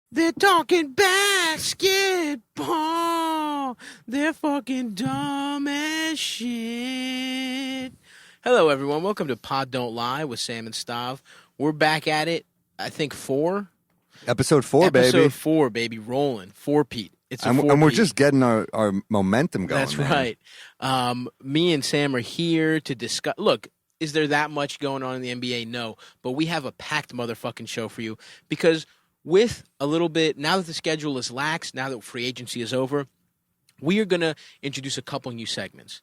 They're talking basketball. They're fucking dumb as shit. Hello, everyone. Welcome to Pod Don't Lie with Sam and Stav. We're back at it. I think Episode 4, baby. Episode 4, baby. Rolling. 4-peat. It's a 4-peat. And we're just getting our momentum going. That's man. right. Me and Sam are here to discuss. Look, is there that much going on in the NBA? No. But we have a packed motherfucking show for you because with a little bit, now that the schedule is lax, now that free agency is over, we are going to introduce a couple new segments.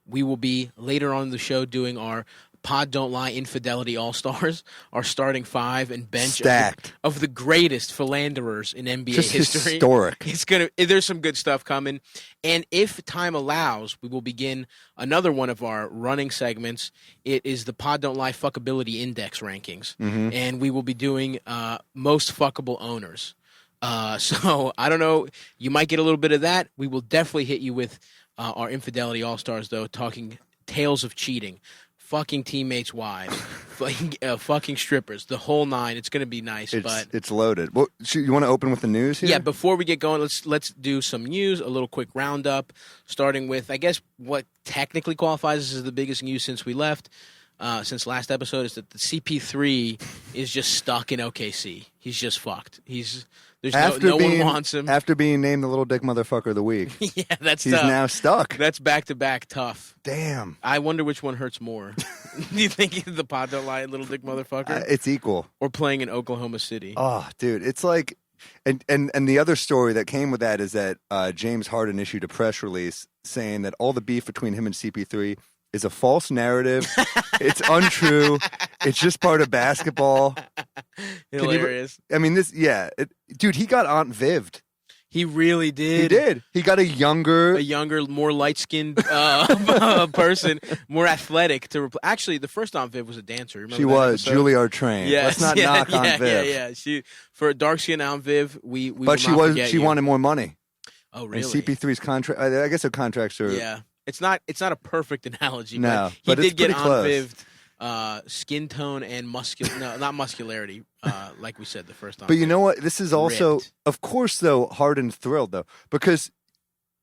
We will be later on in the show doing our Pod Don't Lie Infidelity All Stars, our starting five and bench of the greatest philanderers in NBA just history. Historic. There's some good stuff coming. And if time allows, we will begin another one of our running segments. It is the Pod Don't Lie Fuckability Index rankings. Mm-hmm. And we will be doing most fuckable owners. So I don't know. You might get a little bit of that. We will definitely hit you with our Infidelity All Stars, though, talking tales of cheating. Fucking teammates' wives, fucking strippers, the whole nine. It's going to be nice, but it's loaded. Well, you want to open with the news here? Yeah, before we get going, let's do some news, a little quick roundup, starting with, I guess, what technically qualifies as the biggest news since we left, since last episode, is that the CP3 is just stuck in OKC. He's just fucked. No one wants him. After being named the little dick motherfucker of the week. Yeah, he's tough. Now stuck. That's back-to-back tough. Damn. I wonder which one hurts more. Do you think the Pod Don't Lie little dick motherfucker? It's equal. Or playing in Oklahoma City? Oh, dude, it's like, and the other story that came with that is that James Harden issued a press release saying that all the beef between him and CP3 is a false narrative. It's untrue. It's just part of basketball. Hilarious. Dude, he got Aunt Viv'd. He really did. He did. He got a younger, more light-skinned person, more athletic to replace. Actually, the first Aunt Viv was a dancer. Remember she was Juilliard trained. Yes. Let's not knock Aunt Viv. Yeah. For a dark-skinned Aunt Viv, but she wanted more money. Oh, really? And CP3's contract. I guess her contracts are. Yeah. It's not a perfect analogy. No, but he did get Aunt Viv skin tone and not muscularity, like we said the first time. But you know what? This is also, of course, though, Harden's thrilled, though, because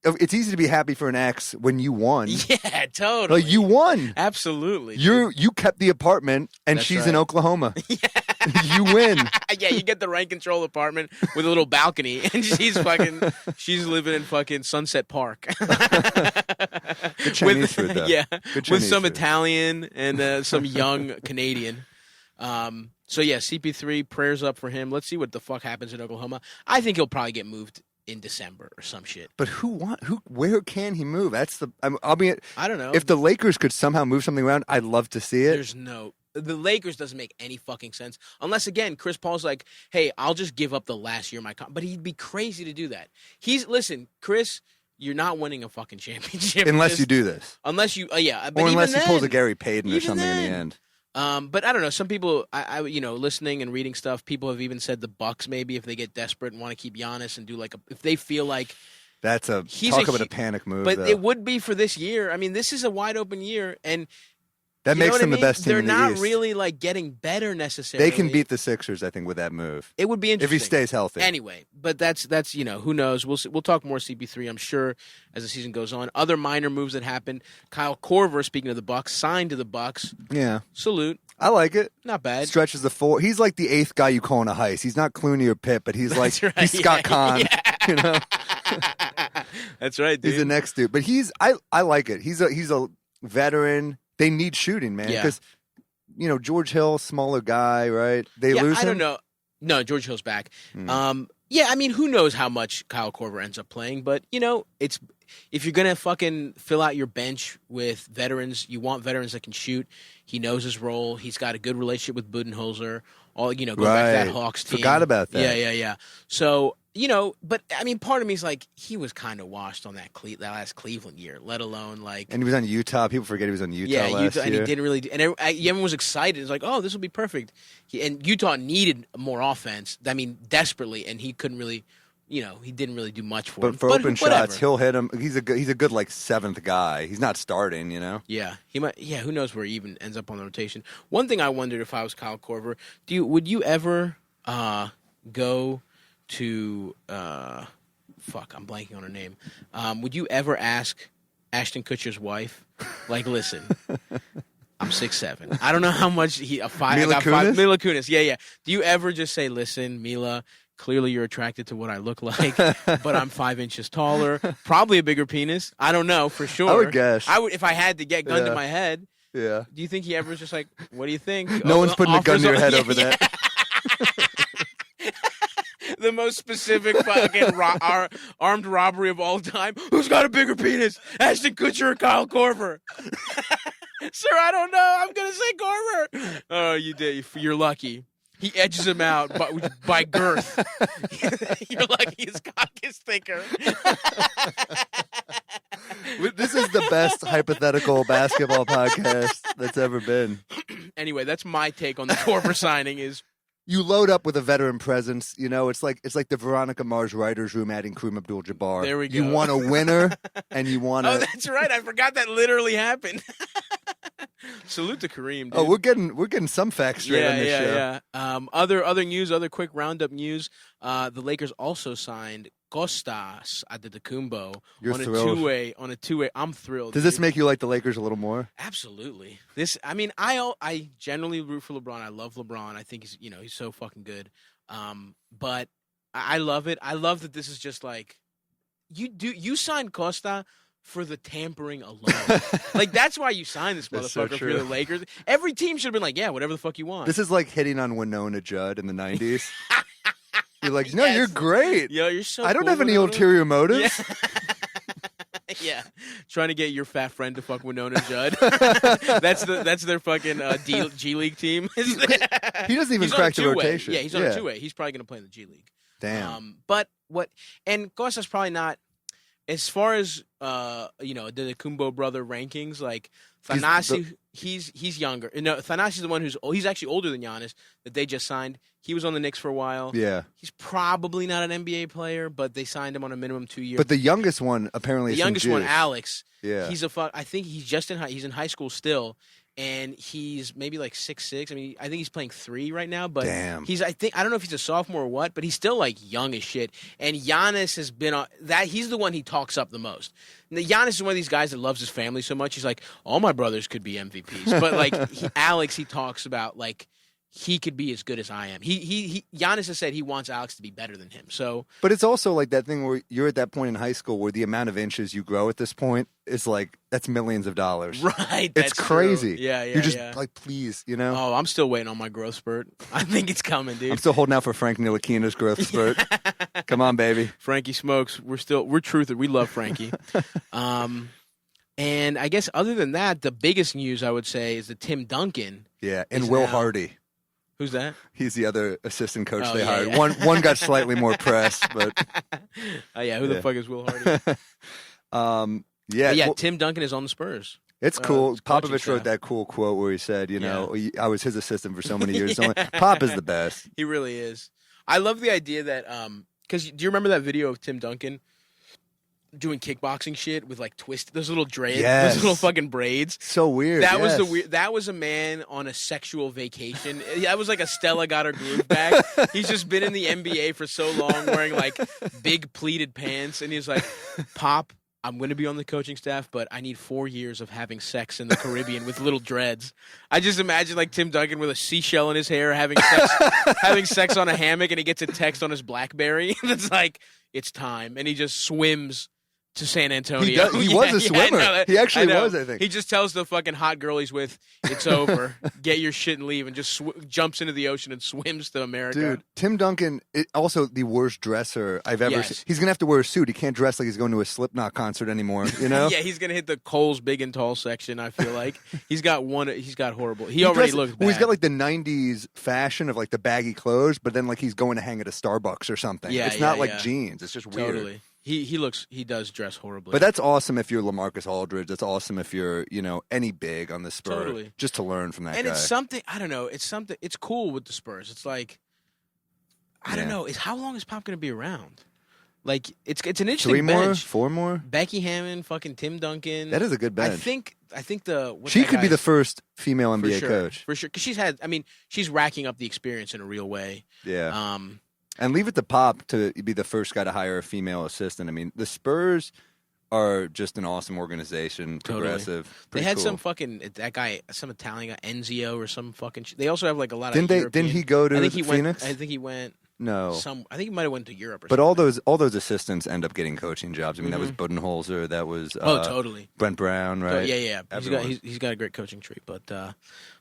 it's easy to be happy for an ex when you won. Yeah, totally. Like, you won. Absolutely. You kept the apartment, and she's in Oklahoma. Yeah. You win. Yeah, you get the rent control apartment with a little balcony, and she's living in fucking Sunset Park. Good Chinese food, though. Yeah, with some food. Italian and some young Canadian. So yeah, CP3, prayers up for him. Let's see what the fuck happens in Oklahoma. I think he'll probably get moved in December or some shit. But where can he move? That's the. I don't know. If the Lakers could somehow move something around, I'd love to see it. The Lakers doesn't make any fucking sense unless, again, Chris Paul's like, hey, I'll just give up the last year of my contract. But he'd be crazy to do that. Listen, Chris, you're not winning a fucking championship unless you do this. Unless you, yeah, but or unless he pulls a Gary Payton or something in the end. But I don't know. Some people, listening and reading stuff, people have even said the Bucks maybe if they get desperate and want to keep Giannis and do if they feel like that's talk about a panic move. But it would be for this year. I mean, this is a wide open year and. That makes them the best team They're in the not East. really getting better necessarily. They can beat the Sixers, I think, with that move. It would be interesting if he stays healthy. Anyway, but that's who knows. We'll talk more CP3, I'm sure, as the season goes on. Other minor moves that happened. Kyle Korver, speaking of the Bucks, signed to the Bucks. Yeah, salute. I like it. Not bad. Stretches the four. He's like the eighth guy you call in a heist. He's not Clooney or Pitt, but he's like he's Scott Conn. Yeah. You know, that's right. Dude. He's the next dude, but I like it. He's a veteran. They need shooting, man, because George Hill, smaller guy, right? They lose him. I don't know. No, George Hill's back. Yeah, I mean, who knows how much Kyle Korver ends up playing, but it's if you're gonna fucking fill out your bench with veterans, you want veterans that can shoot. He knows his role. He's got a good relationship with Budenholzer. Go back to that Hawks team. Forgot about that. Yeah. So. But I mean, part of me is like he was kind of washed on that last Cleveland year, let alone And he was on Utah. People forget he was on Utah last year. And he didn't really. And everyone was excited. It's like, oh, this will be perfect. And Utah needed more offense. I mean, desperately, and he couldn't really. He didn't really do much for him. But for open shots, he'll hit him. He's a good seventh guy. He's not starting, Yeah, he might. Yeah, who knows where he even ends up on the rotation. One thing I wondered if I was Kyle Korver, would you ever go to fuck, I'm blanking on her name. Would you ever ask Ashton Kutcher's wife, like, listen, I'm 6'7". I don't know how much Mila Kunis. Yeah. Do you ever just say, listen, Mila, clearly you're attracted to what I look like, but I'm 5 inches taller, probably a bigger penis. I don't know for sure. I would guess. I would if I had to get gun to my head. Yeah. Do you think he ever was just like, what do you think? No one's putting a gun to your head over that. The most specific fucking armed robbery of all time. Who's got a bigger penis? Ashton Kutcher or Kyle Korver? Sir, I don't know. I'm going to say Korver. Oh, you did. You're lucky. He edges him out by girth. You're lucky his cock is thicker. This is the best hypothetical basketball podcast that's ever been. Anyway, that's my take on the Korver signing is you load up with a veteran presence. You know, it's like the Veronica Mars writers' room adding Kareem Abdul-Jabbar. There we go. You want a winner, and you want to. Oh, that's right. I forgot that literally happened. Salute to Kareem. Dude. Oh, we're getting some facts straight on this show. Yeah. Other news, other quick roundup news. The Lakers also signed Kostas Antetokounmpo on a two-way. I'm thrilled. Does this make you like the Lakers a little more? Absolutely. I generally root for LeBron. I love LeBron. I think he's so fucking good. But I love it. I love that this is just like you signed Costa for the tampering alone. Like, that's why you signed this motherfucker for the Lakers. Every team should have been like, yeah, whatever the fuck you want. This is like hitting on Winona Judd in the 90s. You're like, no, you're great. Yo, you're so I don't cool, have any ulterior motives. Yeah. Yeah. Trying to get your fat friend to fuck Winona Judd. That's their fucking G League team. He doesn't even crack the rotation. Yeah, he's on a two-way. He's probably going to play in the G League. Damn. And Costa's probably not, as far as the Kumbo brother rankings, like Thanasi, he's younger. No, Thanasi's the one he's actually older than Giannis that they just signed. He was on the Knicks for a while. Yeah. He's probably not an NBA player, but they signed him on a minimum 2 years. But the youngest one apparently the youngest one, Alex. Yeah. I think he's he's in high school still. And he's maybe like 6'6". I mean, I think he's playing 3 right now. But damn. I don't know if he's a sophomore or what, but he's still like young as shit. And Giannis has been on that. He's the one he talks up the most. Now, Giannis is one of these guys that loves his family so much. He's like, all my brothers could be MVPs. But like Alex, he talks about like he could be as good as I am. Giannis has said he wants Alex to be better than him. So, but it's also like that thing where you're at that point in high school where the amount of inches you grow at this point is like that's millions of dollars. Right, it's crazy. True. Yeah. You're just like, please, Oh, I'm still waiting on my growth spurt. I think it's coming, dude. I'm still holding out for Frank Ntilikina's growth spurt. Come on, baby. Frankie smokes. We're truther. We love Frankie. And I guess other than that, the biggest news I would say is that Tim Duncan. Yeah, and Will Hardy. Who's that? He's the other assistant coach they hired. Yeah. One got slightly more press, but who the fuck is Will Hardy? Tim Duncan is on the Spurs. It's cool. Popovich wrote that cool quote where he said, I was his assistant for so many years. Pop is the best. He really is. I love the idea that because do you remember that video of Tim Duncan doing kickboxing shit with like those little dreads, those little fucking braids? So weird. That was a man on a sexual vacation. That was like a Stella got her groove back. He's just been in the NBA for so long, wearing like big pleated pants, and he's like, "Pop, I'm going to be on the coaching staff, but I need 4 years of having sex in the Caribbean with little dreads." I just imagine like Tim Duncan with a seashell in his hair, having sex on a hammock, and he gets a text on his BlackBerry that's like, "It's time," and he just swims to San Antonio. He was a swimmer. He actually was, I think. He just tells the fucking hot girl he's with, it's over. Get your shit and leave, and just jumps into the ocean and swims to America. Dude, Tim Duncan, also the worst dresser I've ever seen. He's going to have to wear a suit. He can't dress like he's going to a Slipknot concert anymore, Yeah, he's going to hit the Cole's big and tall section, I feel like. He's got horrible. He already looks bad. Well, he's got like the 90s fashion of like the baggy clothes, but then like he's going to hang at a Starbucks or something. It's not like jeans. It's just weird. Totally. He does dress horribly. But that's awesome if you're LaMarcus Aldridge. That's awesome if you're, any big on the Spurs. Totally. Just to learn from that guy. And it's something, I don't know, it's cool with the Spurs. It's like, I don't know, how long is Pop going to be around? Like, it's an interesting 3 more? bench. 4 more? Becky Hammond, fucking Tim Duncan. That is a good bench. I think she could be the first female NBA coach. coach. For sure. Because she's racking up the experience in a real way. Yeah. And leave it to Pop to be the first guy to hire a female assistant. I mean, the Spurs are just an awesome organization, progressive. Totally. They Pretty had cool. some fucking that guy, some Italian guy, Enzio or some fucking. They also have like a lot Didn't of. they? European, Didn't he go to I think he Phoenix? I think he went. No. I think he might have went to Europe or But something. all those assistants end up getting coaching jobs. I mean, that was Budenholzer. That was totally. Brent Brown, right? Yeah. Everyone. He's got a great coaching tree. But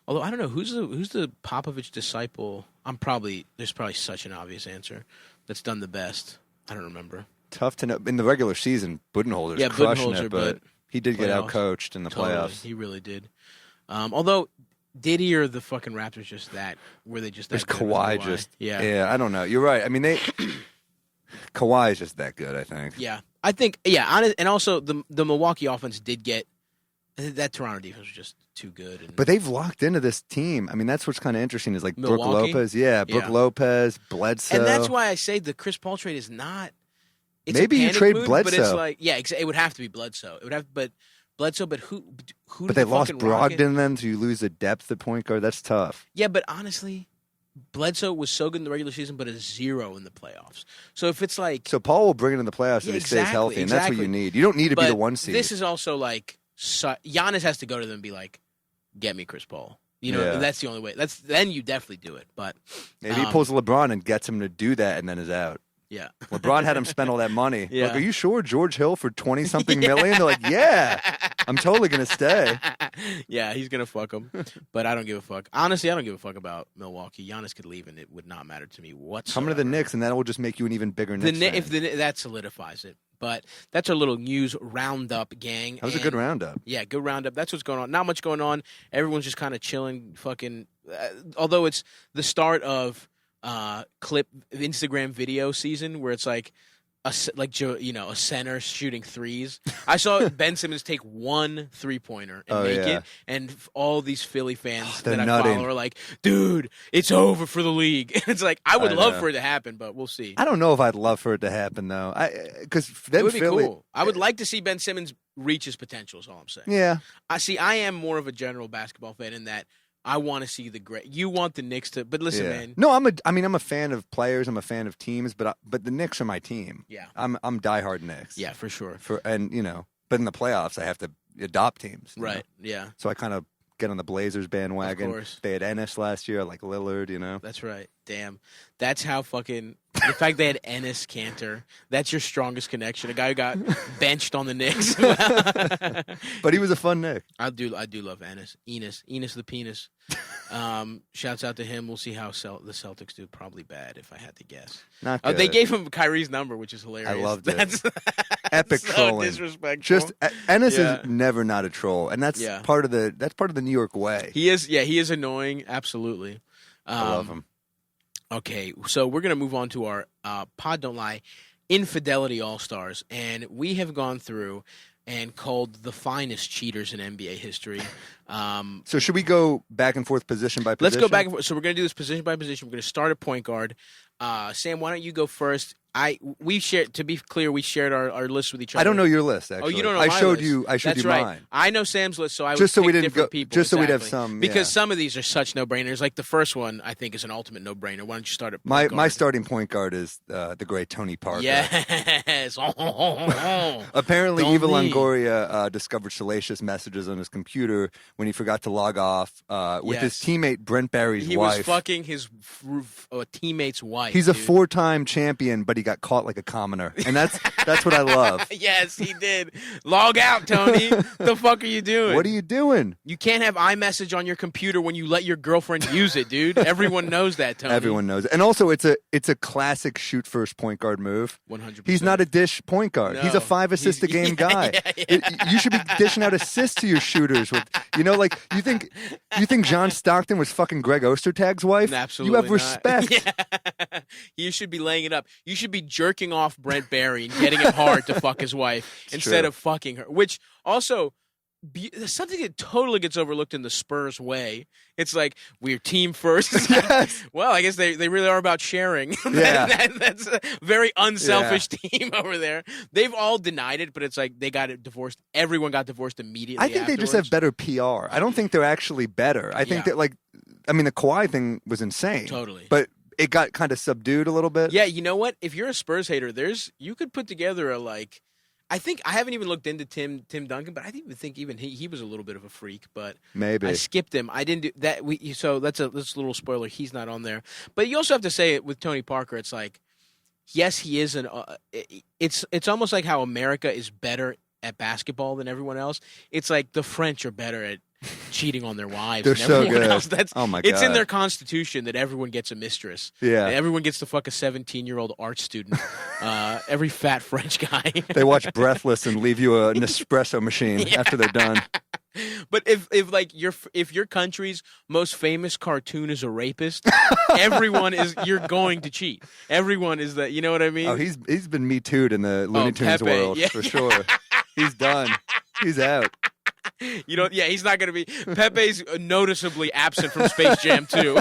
although I don't know who's the Popovich disciple. There's probably such an obvious answer that's done the best. I don't remember. Tough to know. In the regular season, Budenholzer's crushing it, but he did get outcoached in the playoffs. He really did. Although. Diddy or the fucking Raptors just that? Were they just that good? Kawhi just... Yeah, I don't know. You're right. I mean, Kawhi is just that good, I think. Yeah. I think, and also the Milwaukee offense did get... That Toronto defense was just too good. But they've locked into this team. I mean, that's what's kind of interesting is like Brook Milwaukee? Lopez. Yeah, Brook Lopez, Bledsoe. And that's why I say the Chris Paul trade is not... It's maybe a you panic trade move, Bledsoe. But it's like, it would have to be Bledsoe. It would have, but Bledsoe, but who But they lost Brogdon then, so you lose the depth at point guard. That's tough. Yeah, but honestly, Bledsoe was so good in the regular season, but a 0 in the playoffs. So if it's like... So Paul will bring it in the playoffs if he stays healthy, and that's what you need. You don't need to be the 1 seed. This is also like... Giannis has to go to them and be like, get me Chris Paul. You know, that's the only way. Then you definitely do it. But maybe he pulls LeBron and gets him to do that and then is out. Yeah. LeBron had him spend all that money. Yeah. Like, are you sure George Hill for 20-something million? They're like, yeah, I'm totally going to stay. Yeah, he's going to fuck him. But I don't give a fuck. Honestly, I don't give a fuck about Milwaukee. Giannis could leave, and it would not matter to me whatsoever. Come to the Knicks, and that will just make you an even bigger Knicks fan. That solidifies it. But that's our little news roundup, gang. That was a good roundup. Yeah, good roundup. That's what's going on. Not much going on. Everyone's just kind of chilling, fucking. Although it's the start of Instagram video season where it's like a center shooting threes. I saw Ben Simmons take 1 3-pointer and make it, and all these Philly fans that I follow are like, "Dude, it's over for the league." It's like I would love for it to happen, but we'll see. I don't know if I'd love for it to happen though, because it would be cool. I would like to see Ben Simmons reach his potential. Is all I'm saying. Yeah, I am more of a general basketball fan in that. I want to see the great. You want the Knicks to, but listen, man. No, I'm a fan of players. I'm a fan of teams, but the Knicks are my team. Yeah, I'm diehard Knicks. Yeah, for sure. But in the playoffs, I have to adopt teams. Right. Yeah. So I kind of get on the Blazers bandwagon. Of course. They had Ennis last year, like Lillard. That's right. Damn. That's how fucking. The fact they had Ennis Cantor, that's your strongest connection. A guy who got benched on the Knicks. But he was a fun Knick. I do love Ennis. Enos the penis. Shouts out to him. We'll see how the Celtics do. Probably bad, if I had to guess. Not good. They gave him Kyrie's number, which is hilarious. I loved it. That's epic so trolling. Disrespectful. Just Ennis is never not a troll, and that's part of the New York way. He is. Yeah, he is annoying. Absolutely. I love him. Okay, so we're going to move on to our Pod Don't Lie Infidelity All Stars, and we have gone through and called the finest cheaters in NBA history. So should we go back and forth position by position? Let's go back and forth. So we're going to do this position by position. We're going to start at point guard. Sam, why don't you go first? We shared, to be clear, we shared our list with each other. I don't know your list, actually. Oh, you don't know I my showed list. you. I showed That's you right. mine. I know Sam's list, so I would just so we pick didn't different people. Just so we'd have exactly. some. Because some of these are such no-brainers. Like the first one, I think, is an ultimate no-brainer. Why don't you start at point guard? My starting point guard is the great Tony Parker. Yes. Apparently, Eva Longoria discovered salacious messages on his computer when he forgot to log off with his teammate Brent Barry's wife. He was fucking his teammate's wife. He's a 4-time champion, but he got caught like a commoner, and that's what I love. Yes, he did. Log out, Tony. The fuck are you doing? What are you doing? You can't have iMessage on your computer when you let your girlfriend use it, dude. Everyone knows that, Tony. Everyone knows it. And also, it's a classic shoot first point guard move. 100%. He's not a dish point guard. No. He's a 5 assist a game guy. You should be dishing out assists to your shooters. You think John Stockton was fucking Greg Ostertag's wife? Absolutely You have not. respect. Yeah. You should be laying it up. You should be jerking off Brent Barry and getting him hard to fuck his wife instead of fucking her. Which also, something that totally gets overlooked in the Spurs way. It's like, we're team first. Yes. Well, I guess they really are about sharing. Yeah. That's a very unselfish team over there. They've all denied it, but it's like they got it divorced. Everyone got divorced immediately. I think they just have better PR. I don't think they're actually better. I think that, the Kawhi thing was insane. Totally. But it got kind of subdued a little bit. Yeah, you know what? If you're a Spurs hater, you could put together a like. I think I haven't even looked into Tim Duncan, but I didn't even think even he was a little bit of a freak. But Maybe I skipped him. I didn't do that. So that's a little spoiler. He's not on there. But you also have to say it with Tony Parker. It's like, yes, he is it's almost like how America is better at basketball than everyone else. It's like the French are better at cheating on their wives They're than so everyone good. else. Oh my God. It's in their constitution that everyone gets a mistress. Yeah. And everyone gets to fuck a 17-year-old art student. Every fat French guy. They watch Breathless and leave you an espresso machine after they're done. But if your country's most famous cartoon is a rapist, you're going to cheat. Everyone is that. You know what I mean? Oh, he's been Me Too'd in the Looney Tunes Pepe, world yeah. for sure. He's done. He's out. He's not going to be. Pepe's noticeably absent from Space Jam 2.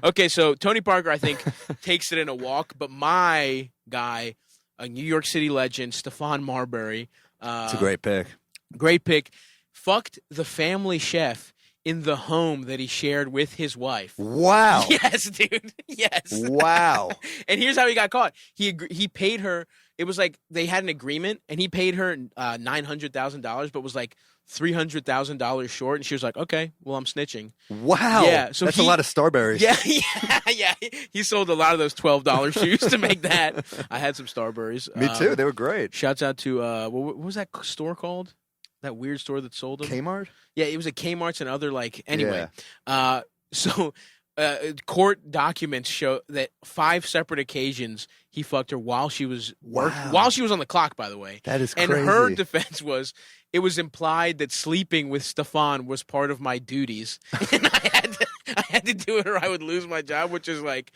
Okay, so Tony Parker, I think, takes it in a walk, but my guy, a New York City legend, Stephon Marbury. It's a great pick. Great pick. Fucked the family chef in the home that he shared with his wife. Wow. Yes, dude. Yes. Wow. And here's how he got caught. He paid her. It was like they had an agreement, and he paid her $900,000, but was like $300,000 short. And she was like, "Okay, well, I'm snitching." Wow. Yeah, so that's a lot of Starberries. Yeah. He sold a lot of those $12 shoes to make that. I had some Starberries. Me too. They were great. Shouts out to what was that store called? That weird store that sold them. Kmart. Yeah, it was at Kmart's and other anyway. Yeah. Court documents show that 5 separate occasions he fucked her while she was while she was on the clock, by the way. That is crazy. And her defense was, it was implied that sleeping with Stephon was part of my duties, and I had to do it or I would lose my job, which is like,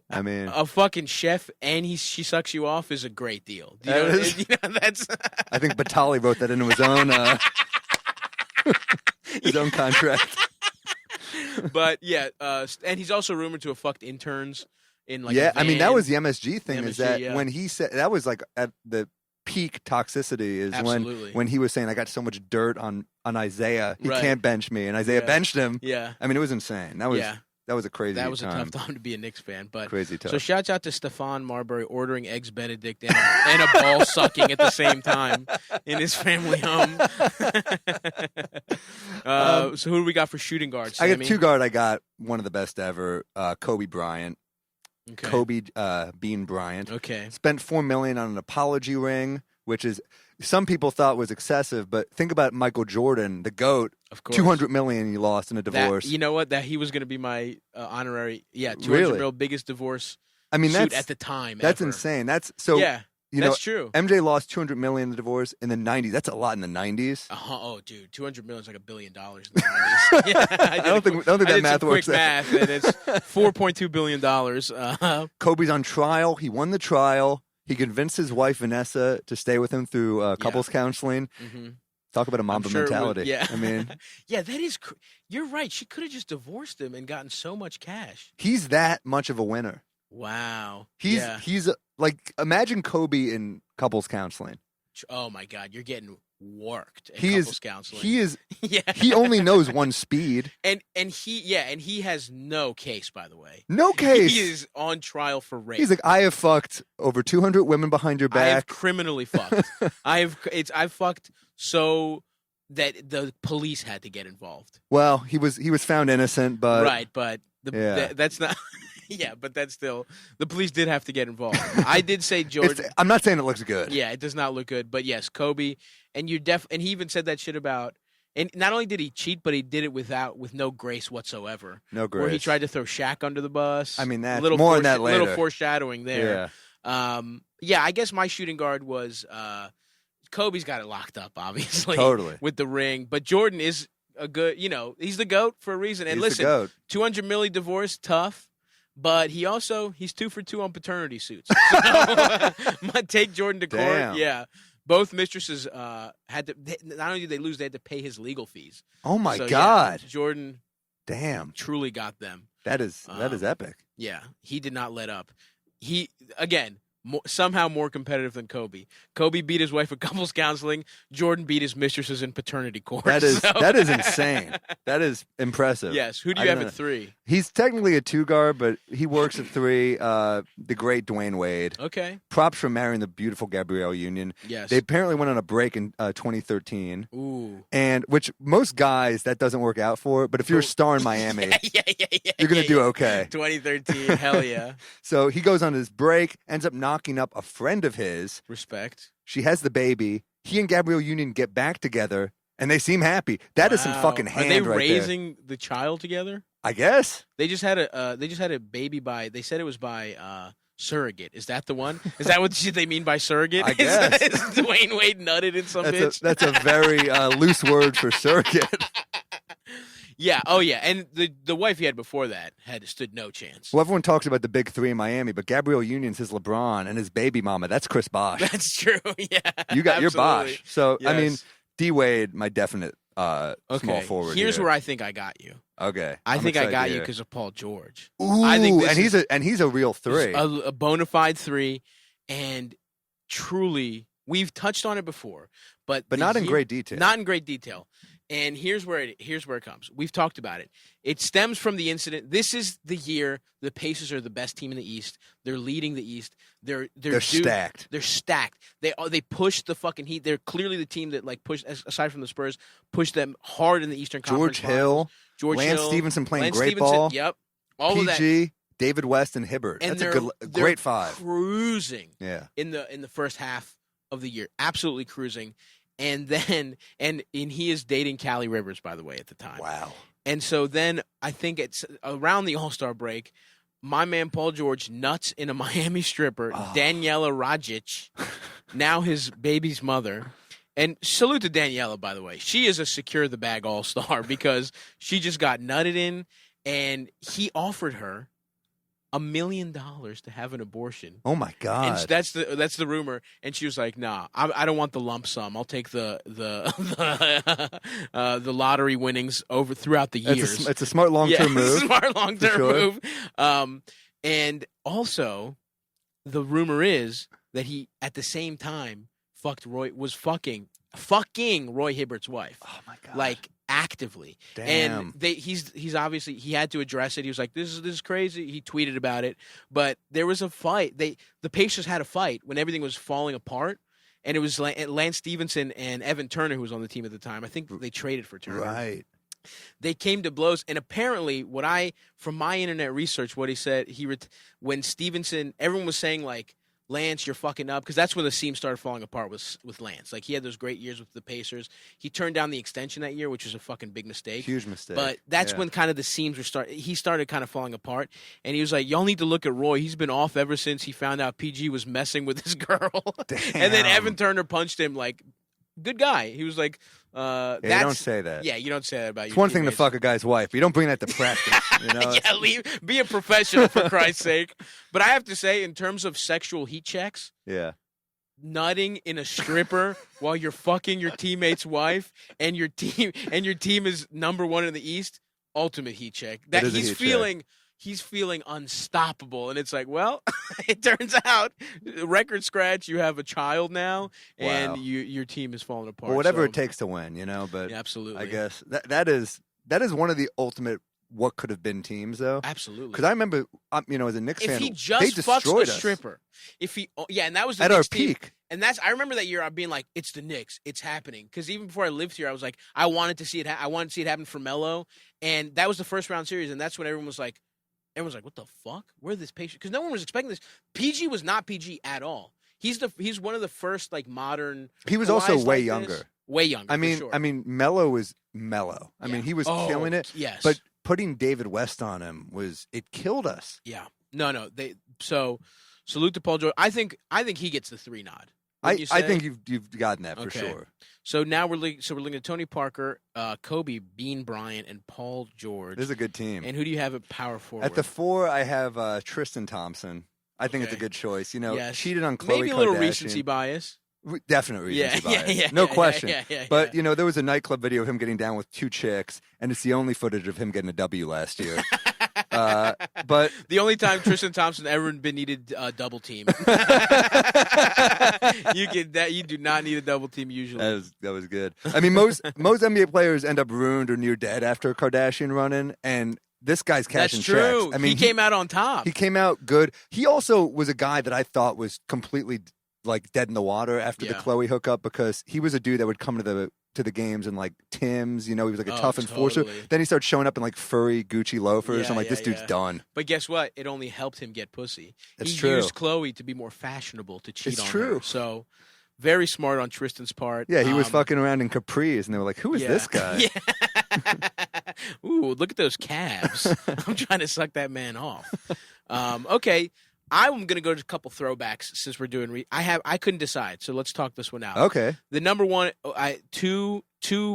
I mean, a fucking chef and she sucks you off is a great deal. That's. I think Batali wrote that into his own own contract. But yeah, and he's also rumored to have fucked interns in like. Yeah, a van. I mean that was the MSG thing. The is that MSG, when he said that was like at the peak toxicity is when he was saying I got so much dirt on Isaiah, he can't bench me, and Isaiah benched him. Yeah, I mean it was insane. That was a crazy. That was time. a tough time to be a Knicks fan, but crazy tough. So shouts out to Stephon Marbury ordering eggs Benedict and a ball sucking at the same time in his family home. So who do we got for shooting guards? I got 2 guard. I got one of the best ever, Kobe Bryant. Okay. Kobe Bean Bryant. Okay. Spent $4 million on an apology ring, which is some people thought was excessive, but think about Michael Jordan, the GOAT. Of course. $200 million he lost in a divorce. You know what? That he was going to be my honorary. Yeah, 200 really? mil biggest divorce. I mean, suit at the time. That's ever. insane. That's so. Yeah. That's true. MJ lost $200 million in the divorce in the 90s. That's a lot in the 90s. Oh, dude, $200 million is like $1 billion in the 90s. Yeah, I don't think that math works. Quick math, and it's $4.2 billion. Kobe's on trial. He won the trial. He convinced his wife Vanessa to stay with him through couples counseling. Mm-hmm. Talk about a Mamba mentality. I mean, yeah, that is. You're right. She could have just divorced him and gotten so much cash. He's that much of a winner. Wow. He's like, imagine Kobe in couples counseling. Oh my God, you're getting worked in couples counseling. He is. Yeah. He only knows one speed. And he has no case, by the way. No case. He is on trial for rape. He's like, I have fucked over 200 women behind your back. I have criminally fucked. I've fucked so that the police had to get involved. Well, he was found innocent, but right, but that's not. Yeah, but that's still, the police did have to get involved. I did say Jordan. I'm not saying it looks good. Yeah, it does not look good. But yes, Kobe, and and he even said that shit about. And not only did he cheat, but he did it with no grace whatsoever. No grace. Where he tried to throw Shaq under the bus. I mean, that's more on that later. Little foreshadowing there. Yeah. Yeah, I guess my shooting guard was Kobe's got it locked up, obviously. Totally. With the ring. But Jordan is a good, he's the GOAT for a reason. And he's listen, $200 million divorce, tough. But he's 2 for 2 on paternity suits. So take Jordan to court. Damn. Yeah. Both mistresses had to. Not only did they lose, they had to pay his legal fees. Oh my God! Yeah, Jordan, damn, truly got them. That is epic. Yeah, he did not let up. He again somehow more competitive than Kobe. Kobe beat his wife at couples counseling. Jordan beat his mistresses in paternity court. That is insane. That is impressive. Yes. Who do you have at 3? He's technically a 2-guard, but he works at 3. The great Dwayne Wade. Okay. Props for marrying the beautiful Gabrielle Union. Yes. They apparently went on a break in 2013. Ooh. And which most guys that doesn't work out for. But if you're a star in Miami, you're gonna do okay. 2013. Hell yeah. So he goes on his break, ends up knocking up a friend of his. Respect. She has the baby. He and Gabrielle Union get back together, and they seem happy. That is some fucking hand right there. Are they raising the child together? I guess. They just had a baby by. They said it was by surrogate. Is that the one? Is that what they mean by surrogate? I guess. Is Dwayne Wade nutted in some bitch? That's a very loose word for surrogate. Yeah. Oh, yeah. And the wife he had before that had stood no chance. Well, everyone talks about the big 3 in Miami, but Gabrielle Union's his LeBron, and his baby mama, that's Chris Bosh. That's true. Yeah. You got your Bosh. So, yes. I mean, D. Wade, my definite small forward. Here's here. where I think I got you. Okay. I think I got you here. because of Paul George. Ooh, I think he's a real 3. A bona fide 3, and truly, we've touched on it before, but not in great detail. Not in great detail. And here's where it comes. We've talked about it. It stems from the incident. This is the year the Pacers are the best team in the East. They're leading the East. They're stacked. They're stacked. They pushed the fucking Heat. They're clearly the team that pushed, aside from the Spurs, pushed them hard in the Eastern Conference. Lance Stevenson playing great ball. Yep. All PG, of that. David West, and Hibbert. And that's a great 5. Cruising. Yeah. In the first half of the year, absolutely cruising. And then, and he is dating Callie Rivers, by the way, at the time. Wow. And so then I think it's around the All-Star break, my man Paul George nuts in a Miami stripper, Daniela Rajic, now his baby's mother. And salute to Daniela, by the way. She is a secure the bag all-star because she just got nutted in, and he offered her $1 million to have an abortion. Oh my God! And that's the rumor. And she was like, "Nah, I don't want the lump sum. I'll take the lottery winnings over throughout the years." It's a smart long-term move. Smart long-term move. And also, the rumor is that he at the same time was fucking Roy Hibbert's wife. Oh my God! Like actively. Damn. And he's obviously, he had to address it. He was like, this is crazy. He tweeted about it. But there was a fight. The Pacers had a fight when everything was falling apart. And it was Lance Stevenson and Evan Turner, who was on the team at the time. I think they traded for Turner. Right. They came to blows. And apparently, from my internet research, what he said, when Stevenson, everyone was saying like, Lance, you're fucking up, because that's when the seam started falling apart with Lance. Like, he had those great years with the Pacers. He turned down the extension that year, which was a fucking big mistake. Huge mistake. But that's when kind of the seams he started kind of falling apart. And he was like, y'all need to look at Roy. He's been off ever since he found out PG was messing with this girl. Damn. And then Evan Turner punched him like, good guy. He was like, you don't say that. Yeah, you don't say that about It's one thing to fuck a guy's wife, but you don't bring that to practice. You know? Yeah, be a professional, for Christ's sake. But I have to say, in terms of sexual heat checks, yeah, nutting in a stripper while you're fucking your teammate's wife and your team is number 1 in the East, ultimate heat check. That he's feeling unstoppable, and it's like, well, it turns out, record scratch, you have a child now, and your team is falling apart. Well, whatever it takes to win, you know. But yeah, absolutely, I guess that is one of the ultimate what could have been teams, though. Absolutely, because I remember, as a Knicks fan, if he just fucks a stripper, and that was the at Knicks our team. peak. And I remember that year I being like, it's the Knicks. It's happening. Because even before I lived here, I was like, I wanted to see it. I wanted to see it happen for Melo. And that was the first round series. And that's when everyone was like, what the fuck? Where this patient? Because no one was expecting this. PG was not PG at all. He's one of the first like modern. He was also way younger. Way younger. I mean, sure. Melo was mellow. I mean, he was killing it. Yes. But putting David West on him it killed us. Yeah. No. So salute to Paul George. I think he gets the 3 nod. I think you've gotten that for sure. So now we're looking at Tony Parker, Kobe, Bean Bryant, and Paul George. This is a good team. And who do you have at power forward? At the 4, I have Tristan Thompson. I think it's a good choice. Cheated on Khloe Maybe a little Kardashian. recency bias. Definite recency bias. No question. But, there was a nightclub video of him getting down with 2 chicks, and it's the only footage of him getting a W last year. But the only time Tristan Thompson ever been needed double team. You do not need a double team usually. That was good. I mean, most NBA players end up ruined or near dead after a Kardashian run-in, and this guy's cashing That's true. checks. I mean, he came out on top. He came out good. He also was a guy that I thought was completely like dead in the water after the Chloe hookup, because he was a dude that would come to the games in like Tim's, he was like a tough enforcer. Then he started showing up in like furry Gucci loafers. I'm like, this dude's done. But guess what? It only helped him get pussy. That's he true. used Chloe to be more fashionable to cheat on true. her. So very smart on Tristan's part. Yeah, he was fucking around in capris, and they were like, who is this guy? Yeah. Ooh, look at those calves. I'm trying to suck that man off. Okay. I'm gonna go to a couple throwbacks since we're doing. I couldn't decide, so let's talk this one out. Okay. The number one, two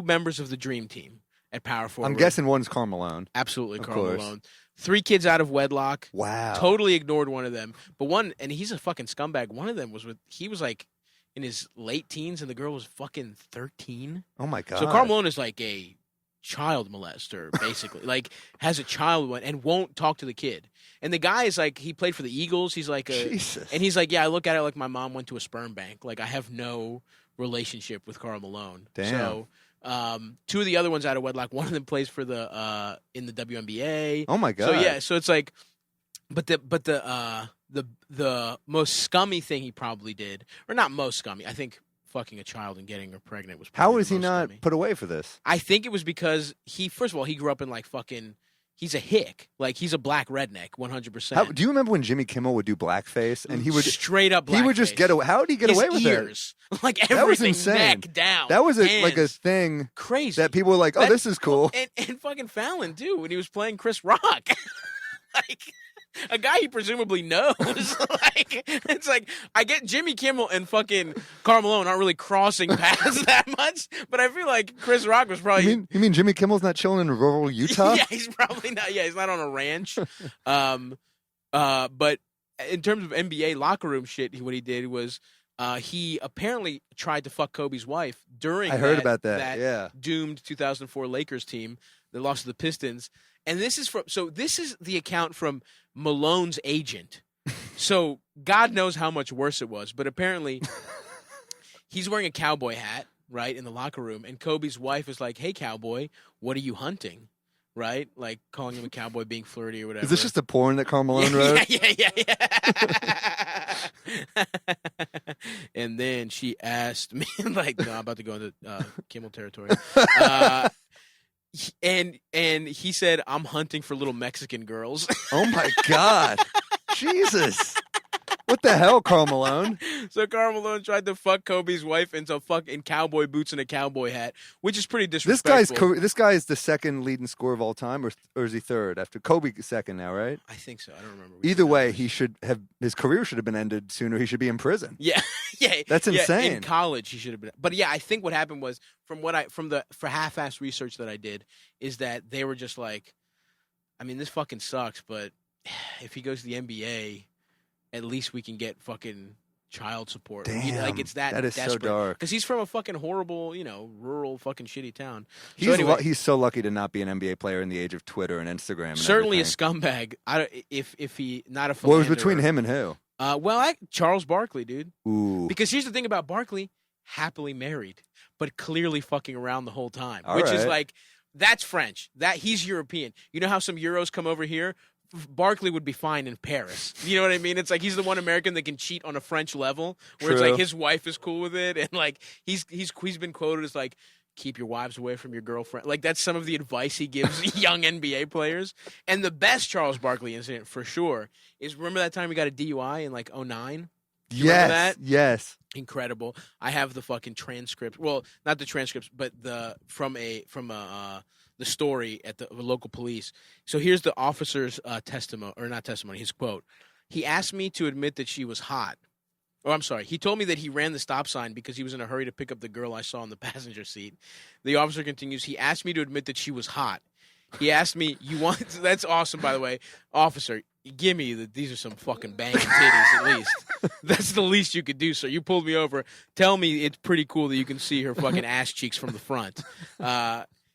members of the Dream Team at power forward. I'm guessing one's Karl Malone. Absolutely, of Karl course. Malone. 3 kids out of wedlock. Wow. Totally ignored one of them, but one, and he's a fucking scumbag. One of them he was like in his late teens, and the girl was fucking 13. Oh my god. So Karl Malone is like a child molester, basically. Like, has a child and won't talk to the kid. And the guy is like, he played for the Eagles. He's like Jesus. And he's like, yeah, I look at it like my mom went to a sperm bank. Like, I have no relationship with Karl Malone. Damn. So 2 of the other ones out of wedlock, one of them plays for the in the WNBA. Oh my god. So yeah, so it's like, but the most scummy thing he probably did, or not most scummy, I think fucking a child and getting her pregnant was probably How was the he most not scummy. put away for this? I think it was because first of all, he grew up in like fucking, he's a hick. Like, he's a black redneck, 100%. Do you remember when Jimmy Kimmel would do blackface and he would straight up blackface. He would just get away. How did he get away with ears, it? Like That was everything, insane. neck down. That was hands. like a thing Crazy. that people were like, oh, this is cool. And fucking Fallon, too, when he was playing Chris Rock. Like, a guy he presumably knows. Like, it's like, I get Jimmy Kimmel and fucking Karl Malone aren't really crossing paths that much, but I feel like Chris Rock was probably... You mean Jimmy Kimmel's not chilling in rural Utah? Yeah, he's probably not. Yeah, he's not on a ranch. But in terms of NBA locker room shit, what he did was he apparently tried to fuck Kobe's wife during I heard about that. Yeah. doomed 2004 Lakers team that lost to the Pistons. And this is the account from Malone's agent. So God knows how much worse it was. But apparently he's wearing a cowboy hat, right, in the locker room. And Kobe's wife is like, hey, cowboy, what are you hunting? Right? Like calling him a cowboy, being flirty or whatever. Is this just a porn that Karl Malone wrote? Yeah. And then she asked me, like, no, I'm about to go into Kimmel territory. And he said, I'm hunting for little Mexican girls. Oh my god. Jesus. What the hell, Karl Malone? So Karl Malone tried to fuck Kobe's wife into fucking cowboy boots and a cowboy hat, which is pretty disrespectful. This guy is the second leading scorer of all time, or is he third? After Kobe, second now, right? I think so. I don't remember. Either way, his career should have been ended sooner. He should be in prison. Yeah. That's insane. In college, he should have been. But yeah, I think what happened was for half-assed research that I did is that they were just like, I mean, this fucking sucks, but if he goes to the NBA, at least we can get fucking child support. Damn, like, it's that is desperate. so dark. Because he's from a fucking horrible, rural fucking shitty town. He's so lucky to not be an NBA player in the age of Twitter and Instagram. And certainly everything. a scumbag. If he not a. What was between him and who? Charles Barkley, dude. Ooh. Because here's the thing about Barkley: happily married, but clearly fucking around the whole time, All which right. is like, that's French. That he's European. You know how some Euros come over here? Barkley would be fine in Paris. You know what I mean? It's like he's the one American that can cheat on a French level, where it's like his wife is cool with it, and like he's been quoted as like, keep your wives away from your girlfriend. Like, that's some of the advice he gives young NBA players. And the best Charles Barkley incident for sure is, remember that time he got a DUI in like 2009? Yes. Remember that? Yes. Incredible. I have the fucking transcript. Well, not the transcripts, but from the story at the local police. So here's the officer's testimony, or not testimony, his quote. He asked me to admit that she was hot. Oh, I'm sorry. He told me that he ran the stop sign because he was in a hurry to pick up the girl I saw in the passenger seat. The officer continues, he asked me to admit that she was hot. He asked me, you want, that's awesome, by the way. Officer, give me that these are some fucking banging titties at least. That's the least you could do, sir. You pulled me over. Tell me it's pretty cool that you can see her fucking ass cheeks from the front.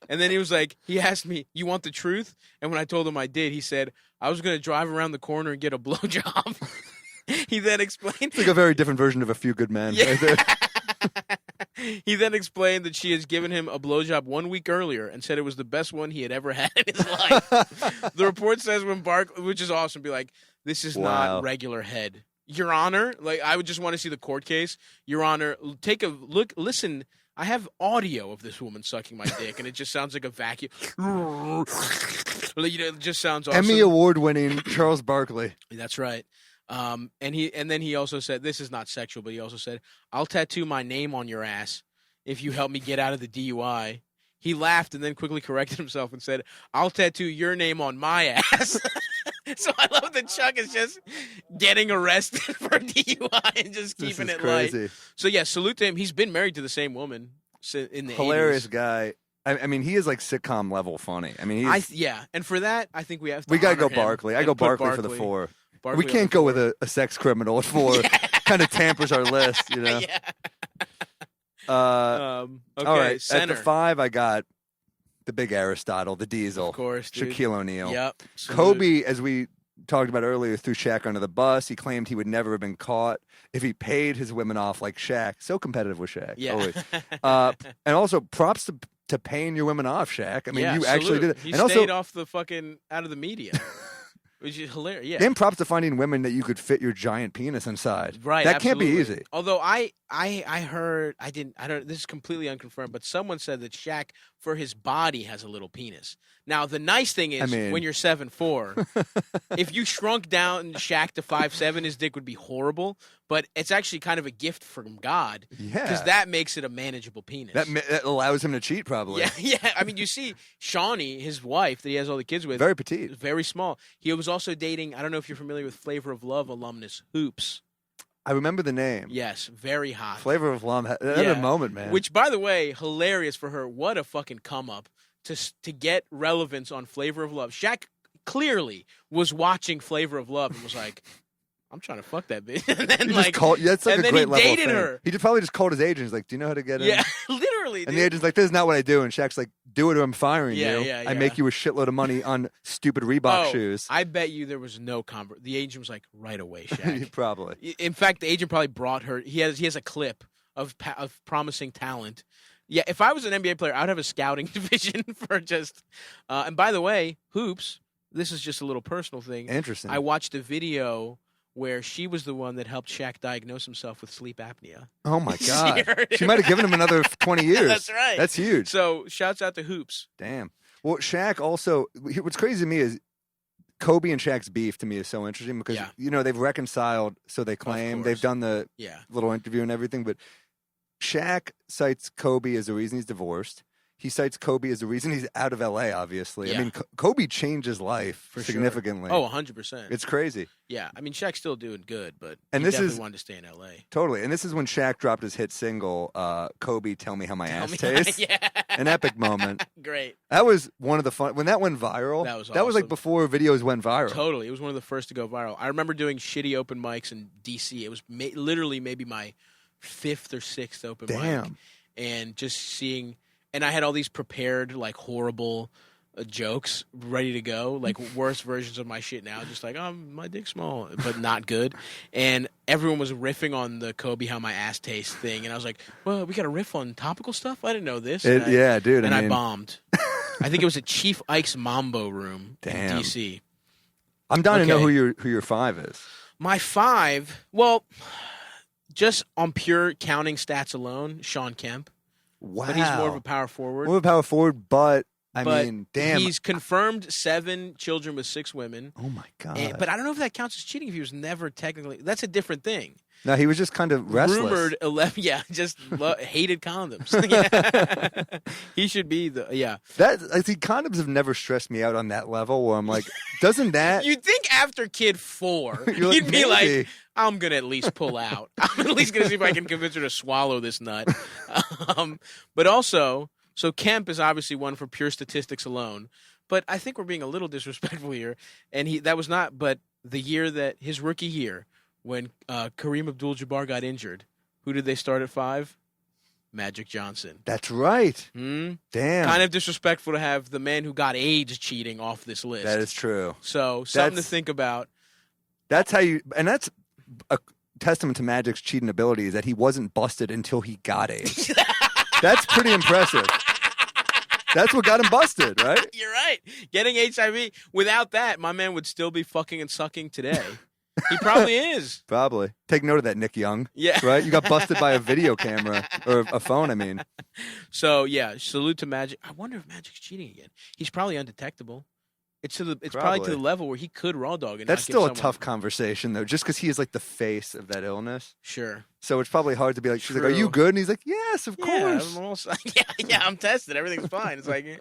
And then he was like, he asked me, "You want the truth?" And when I told him I did, he said, "I was going to drive around the corner and get a blowjob." He then explained, It's like a very different version of A Few Good Men. Yeah. Right there. He then explained that she has given him a blowjob 1 week earlier and said it was the best one he had ever had in his life. The report says when which is awesome, be like, "This is not regular head. Your Honor," like I would just want to see the court case. Your Honor, take a look, listen. I have audio of this woman sucking my dick, and it just sounds like a vacuum. It just sounds awesome. Emmy Award-winning Charles Barkley. That's right. And then he also said, this is not sexual, but he also said, "I'll tattoo my name on your ass if you help me get out of the DUI." He laughed and then quickly corrected himself and said, "I'll tattoo your name on my ass." So I love that Chuck is just getting arrested for DUI and just keeping it crazy. light. So yeah, salute to him. He's been married to the same woman in the Hilarious 80s. guy. I mean, he is like sitcom level funny. I mean, and for that, I think we have to we gotta honor go him Barkley. I and go put Barkley for the 4. Barkley We can't go with a sex criminal at 4. Kind of tampers our list, you know. Yeah. Okay, all right. center. At the 5, I got the big Aristotle, the Diesel, Of course, dude. Shaquille O'Neal. Yep. Kobe, as we talked about earlier, threw Shaq under the bus. He claimed he would never have been caught if he paid his women off like Shaq. So competitive with Shaq. Yeah. Always. And also, props to paying your women off, Shaq. I mean, you actually did it. He and stayed also, off the fucking out of the media, which is hilarious. Yeah. and props to finding women that you could fit your giant penis inside. Right, That can't be absolutely. easy. Although I heard I don't. This is completely unconfirmed, but someone said that Shaq for his body has a little penis. Now the nice thing is when you're 7'4", if you shrunk down Shaq to 5'7", his dick would be horrible. But it's actually kind of a gift from God, because that makes it a manageable penis. That allows him to cheat, probably. Yeah. I mean, you see Shawnee, his wife that he has all the kids with, Very petite, very small. He was also dating. I don't know if you're familiar with Flavor of Love alumnus Hoops. I remember the name. Yes, very hot. Flavor of Love. That had a moment, man. Which, by the way, hilarious for her. What a fucking come up to get relevance on Flavor of Love. Shaq clearly was watching Flavor of Love and was like, "I'm trying to fuck that bitch." And then that's like and a then great he level dated of fame. her. He just probably just called his agent. He's like, "Do you know how to get in?" Yeah, literally. And dude. the agent's like, "This is not what I do." And Shaq's like, "Do it or I'm firing you. Yeah. I make you a shitload of money on stupid Reebok shoes." I bet you there was no convert. The agent was like, "Right away, Shaq." Probably. In fact, the agent probably brought her. He has a clip of promising talent. Yeah, if I was an NBA player, I would have a scouting division for just. And by the way, Hoops. This is just a little personal thing. Interesting. I watched a video where she was the one that helped Shaq diagnose himself with sleep apnea. Oh my God! She might have given him another 20 years. That's right. That's huge. So shouts out to Hoops. Damn. Well, Shaq also. What's crazy to me is Kobe and Shaq's beef. To me is so interesting because they've reconciled. So they claim they've done the little interview and everything, but Shaq cites Kobe as the reason he's divorced. He cites Kobe as the reason he's out of L.A., obviously. Yeah. I mean, Kobe changed his life significantly. Sure. Oh, 100%. It's crazy. Yeah. I mean, Shaq's still doing good, but he definitely wanted to stay in L.A. Totally. And this is when Shaq dropped his hit single, Kobe, Tell Me How My Ass Tastes. An epic moment. Great. That was one of the fun. When that went viral, that was awesome. That was like before videos went viral. Totally. It was one of the first to go viral. I remember doing shitty open mics in D.C. It was literally maybe my 5th or 6th open mic. And just seeing... And I had all these prepared, like, horrible jokes ready to go, like worse versions of my shit now, just like, oh, my dick's small, but not good. And everyone was riffing on the Kobe How My Ass Tastes thing. And I was like, well, we got a riff on topical stuff? I didn't know this. Yeah, dude. I bombed. I think it was at Chief Ike's Mambo Room in D.C. I'm dying to know who your 5 is. My 5, well, just on pure counting stats alone, Sean Kemp. Wow. But he's more of a power forward. More of a power forward, but I mean, damn. He's confirmed 7 children with 6 women. Oh, my God. But I don't know if that counts as cheating if he was never technically. That's a different thing. No, he was just kind of restless. Rumored 11, just hated condoms. He should be I think condoms have never stressed me out on that level where I'm like, doesn't that? You'd think after kid 4, you'd be like, I'm going to at least pull out. I'm at least going to see if I can convince her to swallow this nut. But also, so Kemp is obviously one for pure statistics alone. But I think we're being a little disrespectful here. And that was not, but the year that his rookie year, when Kareem Abdul-Jabbar got injured, who did they start at 5? Magic Johnson. That's right. Damn. Kind of disrespectful to have the man who got AIDS cheating off this list. That is true. So something to think about. That's how you, and that's a testament to Magic's cheating ability is that he wasn't busted until he got AIDS. That's pretty impressive. That's what got him busted, right? You're right. Getting HIV. Without that, my man would still be fucking and sucking today. He probably is. Probably. Take note of that, Nick Young. Yeah. Right? You got busted by a video camera. Or a phone, I mean. So, yeah, salute to Magic. I wonder if Magic's cheating again. He's probably undetectable. It's probably to the level where he could raw dog it. That's still a tough conversation, though, just because he is like the face of that illness. Sure. So it's probably hard to be like, she's like, are you good? And he's like, yes, of course. I'm also, I'm tested. Everything's fine. It's like,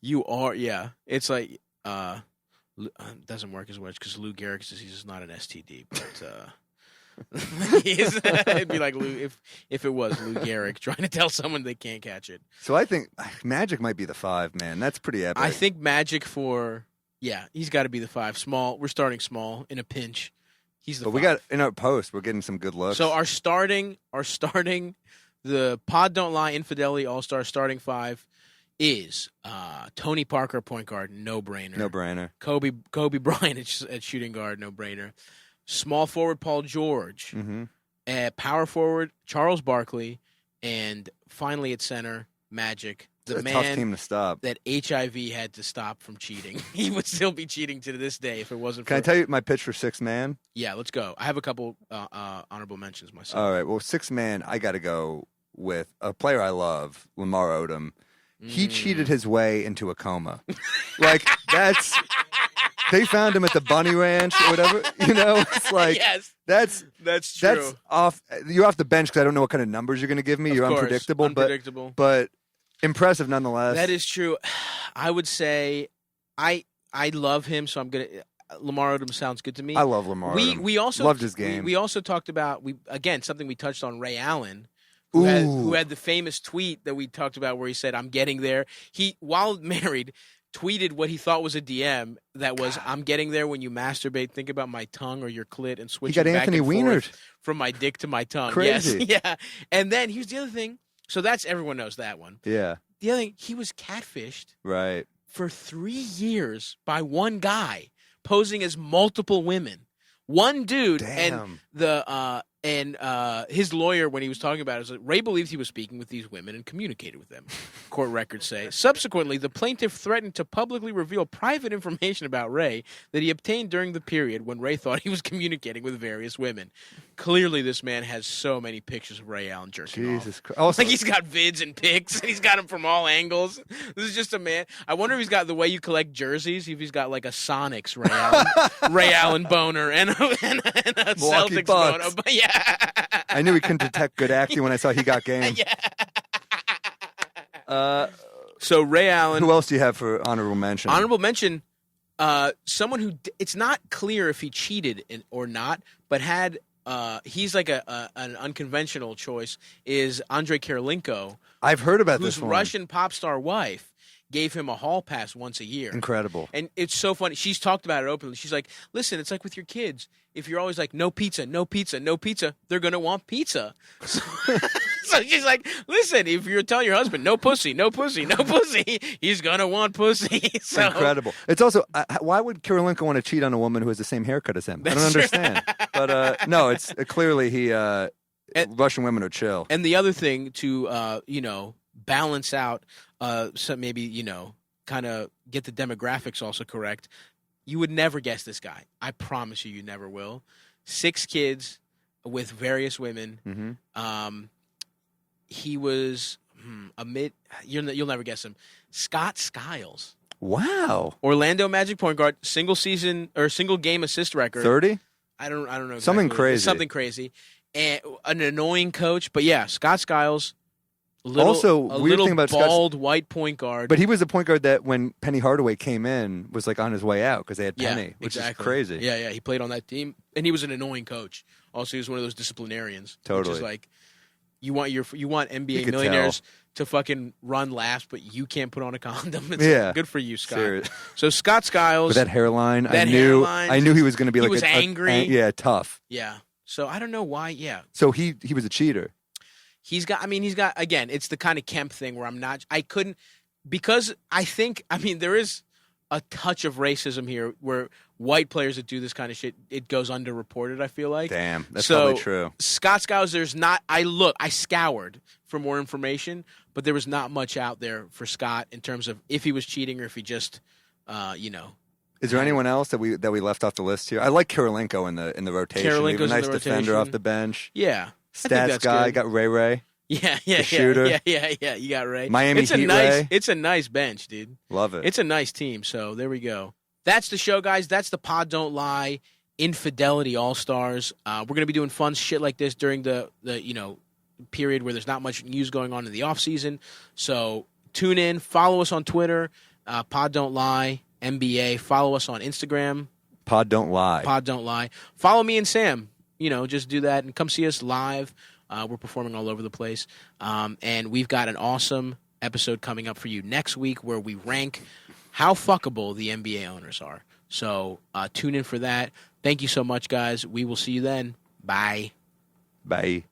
you are, yeah. It's like, doesn't work as much because Lou Gehrig's disease is not an STD, but it'd be like Lou if it was Lou Gehrig trying to tell someone they can't catch it. So I think Magic might be the 5, man. That's pretty epic. I think Magic he's got to be the 5. Small. We're starting small in a pinch. He's the 5. We got in our post. We're getting some good looks. So our starting, the Pod Don't Lie Infidelity All Stars starting 5 is Tony Parker, point guard, no brainer. No brainer. Kobe Bryant at shooting guard, no brainer. Small forward Paul George. Mm-hmm. Power forward Charles Barkley, and finally at center Magic. The man tough team to stop. That HIV had to stop from cheating. He would still be cheating to this day if it wasn't. Can I tell you my pitch for 6 man? Yeah, let's go. I have a couple honorable mentions myself. All right. Well, 6 man, I got to go with a player I love, Lamar Odom. He cheated his way into a coma. Like, they found him at the Bunny Ranch or whatever. You know, it's like, yes, that's true. That's off. You're off the bench because I don't know what kind of numbers you're going to give me. You're unpredictable. But impressive nonetheless. That is true. I would say I love him, so I'm going to. Lamar Odom sounds good to me. I love Lamar Odom. We also loved his game. We also talked about, something we touched on, Ray Allen. Who had the famous tweet that we talked about where he said, I'm getting there. He, while married, tweeted what he thought was a DM that was, I'm getting there when you masturbate. Think about my tongue or your clit and switch it back Anthony and Weiner forth from my dick to my tongue. Crazy. Yes. Yeah. And then here's the other thing. So that's, everyone knows that one. Yeah. The other thing, he was catfished right for 3 years by one guy posing as multiple women. One dude. Damn. And his lawyer, when he was talking about it, was like, Ray believed he was speaking with these women and communicated with them, court records say. Subsequently, the plaintiff threatened to publicly reveal private information about Ray that he obtained during the period when Ray thought he was communicating with various women. Clearly, this man has so many pictures of Ray Allen jerking Jesus off. Christ. Also, like, he's got vids and pics, and he's got them from all angles. This is just a man. I wonder if he's got the way you collect jerseys, if he's got like a Sonics Ray Allen boner and a Celtics boner. Yeah. I knew he couldn't detect good acting when I saw he got game. Yeah. So Ray Allen. Who else do you have for honorable mention? Honorable mention, someone who it's not clear if he cheated or not, but had he's like an unconventional choice is Andrei Kirilenko. I've heard about whose this one. Russian pop star wife gave him a hall pass once a year. Incredible. And it's so funny. She's talked about it openly. She's like, listen, it's like with your kids. If you're always like, no pizza, no pizza, no pizza, they're going to want pizza. So she's like, listen, if you're telling your husband, no pussy, no pussy, no pussy, he's going to want pussy. So, incredible. It's also, why would Kirilenko want to cheat on a woman who has the same haircut as him? I don't understand. But no, it's clearly Russian women are chill. And the other thing to, balance out, so maybe, kind of get the demographics also correct, you would never guess this guy. I promise you never will. 6 kids with various women. Mm-hmm. He was you'll never guess him. Scott Skiles. Wow. Orlando Magic point guard, single game assist record. 30? I don't know. Exactly. Something crazy. And an annoying coach, but yeah, Scott Skiles. Weird thing about bald white point guard. But he was a point guard that when Penny Hardaway came in was like on his way out because they had Penny, which is crazy. Yeah, he played on that team, and he was an annoying coach. Also, he was one of those disciplinarians. Totally. Which is like, you want NBA millionaires to fucking run laps, but you can't put on a condom. It's like, good for you, Scott. Serious. So Scott Skiles with that hairline, I knew he was going to be he was angry. Tough. Yeah. So I don't know why. Yeah. So he was a cheater. he's got again, it's the kind of Kemp thing where because I think, there is a touch of racism here where white players that do this kind of shit, it goes underreported, I feel like. Damn, that's probably true. Scott Skiles, I scoured for more information, but there was not much out there for Scott in terms of if he was cheating or if he just, Is there anyone else that we left off the list here? I like Kirilenko in the rotation. Kirilenko's nice in the defender rotation. off the bench. Yeah. Stats guy, good. got Ray. Yeah, shooter. Yeah. You got Ray. Miami Heat Ray. It's a nice bench, dude. Love it. It's a nice team. So there we go. That's the show, guys. That's the Pod Don't Lie Infidelity All Stars. We're gonna be doing fun shit like this during the period where there's not much news going on in the off season. So tune in. Follow us on Twitter. Pod Don't Lie NBA. Follow us on Instagram. Pod Don't Lie. Pod Don't Lie. Follow me and Sam. Just do that and come see us live. We're performing all over the place. And we've got an awesome episode coming up for you next week where we rank how fuckable the NBA owners are. So tune in for that. Thank you so much, guys. We will see you then. Bye. Bye.